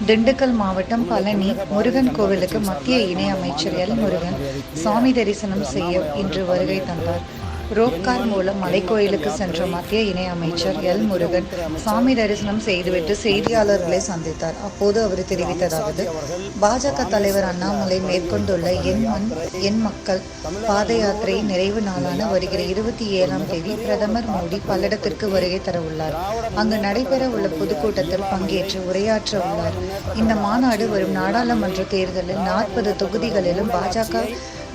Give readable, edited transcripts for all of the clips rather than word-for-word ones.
திண்டுக்கல் மாவட்டம் பழனி முருகன் கோவிலுக்கு மத்திய இணை அமைச்சர் எல் முருகன் சாமி தரிசனம் செய்ய இன்று வருகை தந்தார். ரோப்கார் மூலம் மலைக்கோயிலுக்கு சென்ற மத்திய இணை அமைச்சர் எல் முருகன் சாமி தரிசனம் செய்துவிட்டு செய்தியாளர்களை சந்தித்தார். அப்போது அவர் தெரிவித்ததாவது: பாஜக தலைவர் அண்ணாமலை மேற்கொண்டுள்ள என் மக்கள் பாத யாத்திரை நிறைவு நாளான வருகிற 27ஆம் தேதி பிரதமர் மோடி பல்லடத்திற்கு வருகை தரவுள்ளார். அங்கு நடைபெற உள்ள பொதுக்கூட்டத்தில் பங்கேற்று உரையாற்ற உள்ளார். இந்த மாநாடு வரும் நாடாளுமன்ற தேர்தலில் 40 தொகுதிகளிலும் பாஜக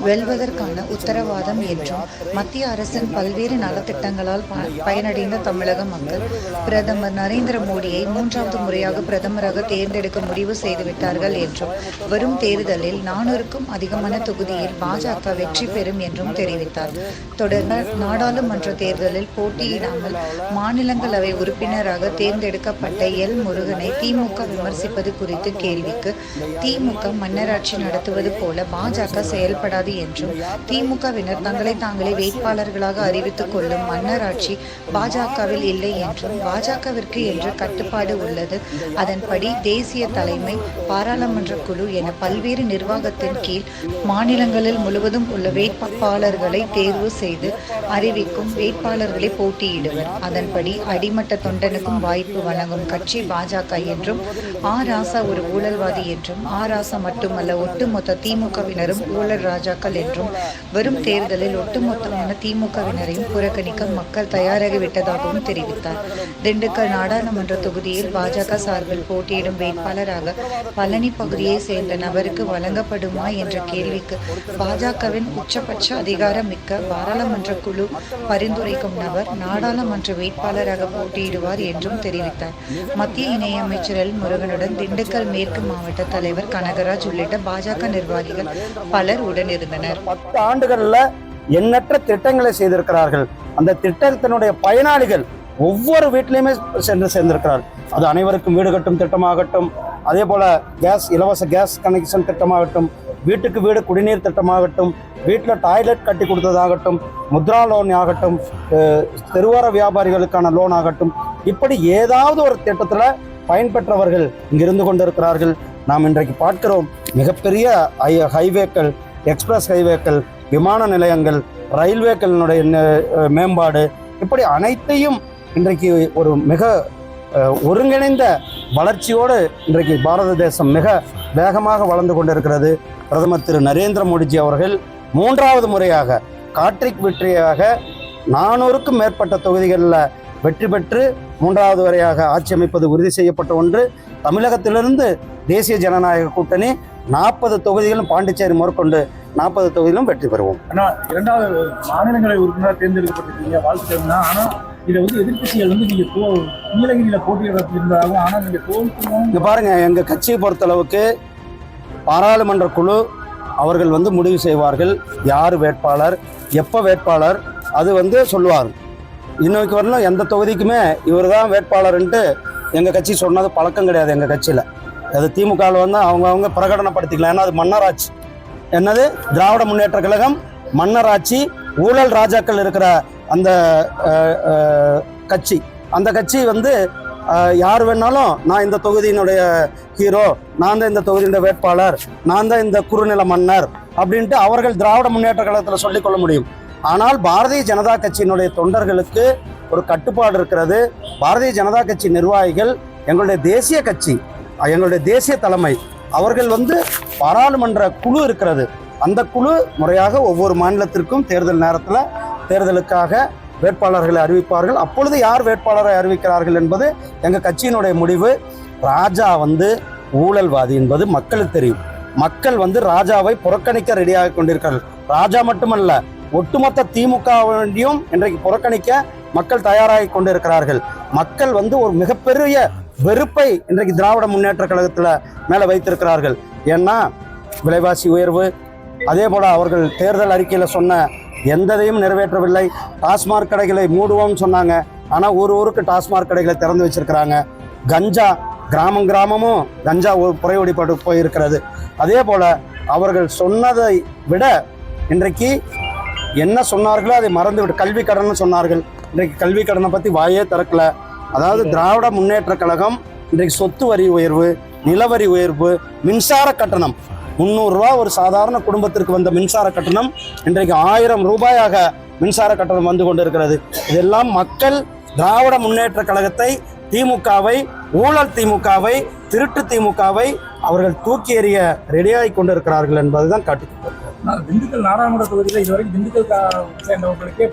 வெல்வதற்கான உத்தரவாதம் என்றும், மத்திய அரசின் பல்வேறு நலத்திட்டங்களால் பயனடைந்த தமிழக மக்கள் பிரதமர் நரேந்திர மோடியை 3வது முறையாக பிரதமராக தேர்ந்தெடுக்க முடிவு செய்துவிட்டார்கள் என்றும், வரும் தேர்தலில் 400க்கும் அதிகமான தொகுதியில் பாஜக வெற்றி பெறும் என்றும் தெரிவித்தார். தொடர்ந்து நாடாளுமன்ற தேர்தலில் போட்டியிடாமல் மாநிலங்களவை உறுப்பினராக தேர்ந்தெடுக்கப்பட்ட எல் முருகனை திமுக விமர்சிப்பது குறித்து கேள்விக்கு, திமுக மன்னராட்சி நடத்துவது போல பாஜக செயல்படாது என்றும், திமுகவினர் தங்களை தாங்களே வேட்பாளர்களாக அறிவித்துக் கொள்ளும் மன்னராட்சி பாஜகவில் இல்லை என்றும், பாஜகவிற்கு என்று கட்டுப்பாடு உள்ளது, அதன்படி தேசிய தலைமை, பாராளுமன்ற குழு என பல்வேறு நிர்வாகத்தின் கீழ் மாநிலங்களில் முழுவதும் உள்ள வேட்பாளர்களை தேர்வு செய்து அறிவிக்கும் வேட்பாளர்களை போட்டியிடுவர். அதன்படி அடிமட்ட தொண்டனுக்கும் வாய்ப்பு வழங்கும் கட்சி பாஜக என்றும், ராசா ஒரு ஊழல்வாதி என்றும், ராசா மட்டுமல்ல ஒட்டுமொத்த திமுகவினரும் ஊழல் ராஜாக்கள் என்றும், வரும் தேர்தலில் ஒட்டுமொத்தமான திமுகவினரையும் புறக்கணிக்க மக்கள் தயாராகிவிட்டதாகவும் தெரிவித்தார். திண்டுக்கல் நாடாளுமன்ற தொகுதியில் பாஜக சார்பில் போட்டியிடும் வேட்பாளராக பழனி பகுதியை சேர்ந்த நபருக்கு வழங்கப்படுமா என்ற கேள்விக்கு, பாஜகவின் உச்சபட்ச அதிகாரம் மிக்க பாராளுமன்ற குழு பரிந்துரைக்கும் நபர் நாடாளுமன்ற வேட்பாளராக போட்டியிடுவார் என்றும் தெரிவித்தார். மத்திய இணையமைச்சர் எல் முருகனுடன் திண்டுக்கல் மேற்கு மாவட்ட தலைவர் கனகராஜ் உள்ளிட்ட பாஜக நிர்வாகிகள் பலர் உடனிருந்தனர். 10 ஆண்டுகள்ல எண்ணற்ற திட்டங்களை செய்திருக்கிறார்கள். அந்த திட்டத்தினுடைய பயனாளிகள் ஒவ்வொரு வீட்டிலையுமே சென்று சேர்ந்திருக்கிறார்கள். அது அனைவருக்கும் வீடு கட்டும் திட்டமாகட்டும், அதே போல இலவச கேஸ் கனெக்ஷன் திட்டமாகட்டும், வீட்டுக்கு வீடு குடிநீர் திட்டமாகட்டும், வீட்டில் டாய்லெட் கட்டி கொடுத்ததாகட்டும், முத்ரா லோன் ஆகட்டும், தெருவோர வியாபாரிகளுக்கான லோன் ஆகட்டும், இப்படி ஏதாவது ஒரு திட்டத்தில் பயன்பெற்றவர்கள் இங்கிருந்து கொண்டிருக்கிறார்கள். நாம் இன்றைக்கு பார்க்கிறோம், மிகப்பெரிய ஹைவேக்கள், எக்ஸ்பிரஸ் ஹைவேக்கள், விமான நிலையங்கள், ரயில்வேக்களினுடைய மேம்பாடு, இப்படி அனைத்தையும் இன்றைக்கு ஒரு மிக ஒருங்கிணைந்த வளர்ச்சியோடு இன்றைக்கு பாரத தேசம் மிக வேகமாக வளர்ந்து கொண்டிருக்கிறது. பிரதமர் திரு நரேந்திர மோடிஜி அவர்கள் 3வது முறையாக காட்ரிக் வெற்றியாக 400க்கும் மேற்பட்ட தொகுதிகளில் வெற்றி பெற்று 3வது முறையாக ஆட்சி அமைப்பது உறுதி செய்யப்பட்ட ஒன்று. தமிழகத்திலிருந்து தேசிய ஜனநாயக கூட்டணி 40 தொகுதிகளும், பாண்டிச்சேரி முதற்கொண்டு 40 தொகுதியிலும் வெற்றி பெறுவோம். ஆனால் 2வது மாநிலங்களவை உறுப்பினராக தேர்ந்தெடுக்கப்பட்டிருக்கீங்க, வாழ்த்துக்கள்னா. ஆனால் இதை எதிர்கட்சிகள் நீங்கள் நீலகிரியில் போட்டியிடப்பட்டிருந்தாலும், ஆனால் நீங்கள் தோல்வியும் இங்கே பாருங்கள், எங்கள் கட்சியை பொறுத்தளவுக்கு பாராளுமன்ற குழு அவர்கள் முடிவு செய்வார்கள். யார் வேட்பாளர், எப்போ வேட்பாளர், அது சொல்லுவார். இன்னைக்கு வரலாம் எந்த தொகுதிக்குமே இவர் தான் வேட்பாளர்ன்ட்டு எங்கள் கட்சி சொன்னது பழக்கம் கிடையாது. எங்கள் கட்சியில் அது திமுகவில் அவங்க பிரகடனப்படுத்திக்கலாம். ஏன்னா அது மன்னராட்சி. என்னது திராவிட முன்னேற்ற கழகம் மன்னராட்சி, ஊழல் ராஜாக்கள் இருக்கிற அந்த கட்சி. அந்த கட்சி யார் வேணாலும், நான் இந்த தொகுதியினுடைய ஹீரோ, நான் தான் இந்த தொகுதியினுடைய வேட்பாளர், நான் தான் இந்த குறுநில மன்னர் அப்படின்ட்டு அவர்கள் திராவிட முன்னேற்ற கழகத்தில் சொல்லிக்கொள்ள முடியும். ஆனால் பாரதிய ஜனதா கட்சியினுடைய தொண்டர்களுக்கு ஒரு கட்டுப்பாடு இருக்கிறது. பாரதிய ஜனதா கட்சி நிர்வாகிகள், எங்களுடைய தேசிய கட்சி, எங்களுடைய தேசிய தலைமை, அவர்கள் பாராளுமன்ற குழு இருக்கிறது. அந்த குழு முறையாக ஒவ்வொரு மாநிலத்திற்கும் தேர்தல் நேரத்தில் தேர்தலுக்காக வேட்பாளர்களை அறிவிப்பார்கள். அப்பொழுது யார் வேட்பாளரை அறிவிக்கிறார்கள் என்பது எங்கள் கட்சியினுடைய முடிவு. ராஜா ஊழல்வாதி என்பது மக்களுக்கு தெரியும். மக்கள் ராஜாவை புறக்கணிக்க ரெடியாக கொண்டிருக்கிறார்கள். ராஜா மட்டுமல்ல, ஒட்டுமொத்த திமுகவையும் இன்றைக்கு புறக்கணிக்க மக்கள் தயாராகி கொண்டிருக்கிறார்கள். மக்கள் ஒரு மிகப்பெரிய வெறுப்பை இன்றைக்கு திராவிட முன்னேற்ற கழகத்தில் மேலே வைத்திருக்கிறார்கள். ஏன்னா விலைவாசி உயர்வு, அதே போல் அவர்கள் தேர்தல் அறிக்கையில் சொன்ன எந்ததையும் நிறைவேற்றவில்லை. டாஸ்மாக் கடைகளை மூடுவோம்னு சொன்னாங்க, ஆனால் ஊருக்கு டாஸ்மாக் கடைகளை திறந்து வச்சிருக்கிறாங்க. கஞ்சா கிராமமும் கஞ்சா புறையோடிப்பட்டு போயிருக்கிறது. அதே போல் அவர்கள் சொன்னதை விட இன்றைக்கு என்ன சொன்னார்களோ அதை மறந்துவிட்டு கல்வி கடன் சொன்னார்கள். இன்றைக்கு கல்வி கடனை பற்றி வாயே திறக்கல. அதாவது திராவிட முன்னேற்ற கழகம் இன்றைக்கு சொத்து வரி உயர்வு, நிலவரி உயர்வு, மின்சார கட்டணம் 300 ரூபா ஒரு சாதாரண குடும்பத்திற்கு வந்த மின்சார கட்டணம் இன்றைக்கு 1000 ரூபாயாக மின்சார கட்டணம் வந்து கொண்டிருக்கிறது. இதெல்லாம் மக்கள் திராவிட முன்னேற்ற கழகத்தை, திமுகவை, ஊழல் திமுகவை, திருட்டு திமுகவை அவர்கள் தூக்கி எறிய ரெடியாகி கொண்டிருக்கிறார்கள் என்பதுதான் காட்டுகிறது. திண்டுக்கல் நாடாளுமன்ற தொகுதியில் இதுவரைக்கும் திண்டுக்கல் சேர்ந்தவர்களுக்கே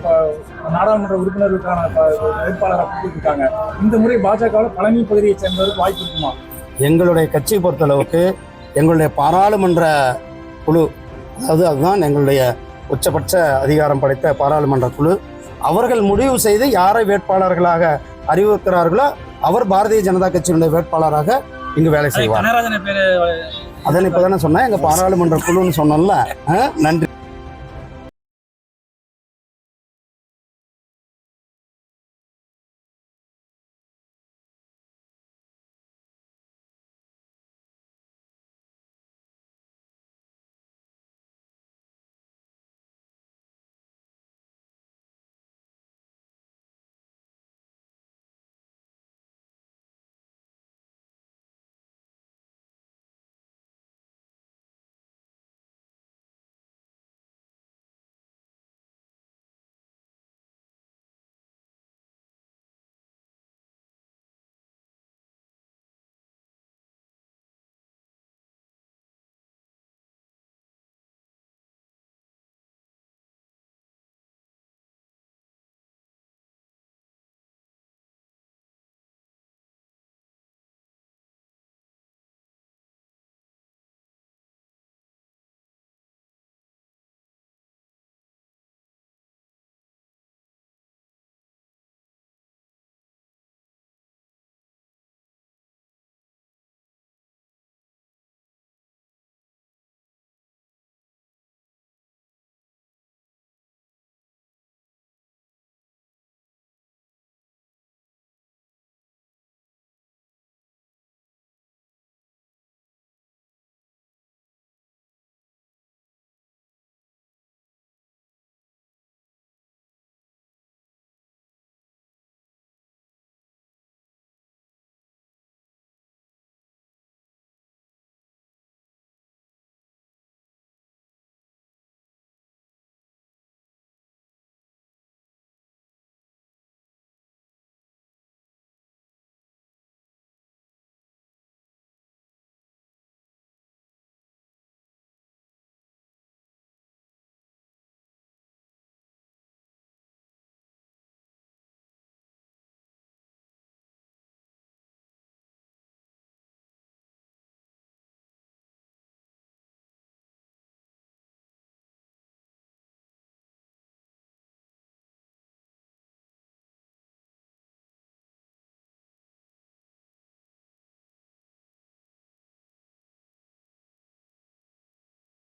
நாடாளுமன்ற உறுப்பினர்களுக்கான வேட்பாளராக கொடுத்துருக்காங்க. இந்த முறை பாஜகவில் பழனி பகுதியை சேர்ந்தவருக்கு வாய்ப்பு இருக்குமா? எங்களுடைய கட்சியை பொறுத்தளவுக்கு எங்களுடைய பாராளுமன்ற குழு, அதாவது அதுதான் எங்களுடைய உச்சபட்ச அதிகாரம் படைத்த பாராளுமன்ற குழு, அவர்கள் முடிவு செய்து யாரை வேட்பாளர்களாக அறிவிக்கிறார்களோ அவர் பாரதிய ஜனதா கட்சியினுடைய வேட்பாளராக இங்கு வேலை செய்வார். அதனை இப்பதானே சொன்னேன், எங்க பாராளுமன்ற குழுன்னு சொன்னோம்ல. நன்றி.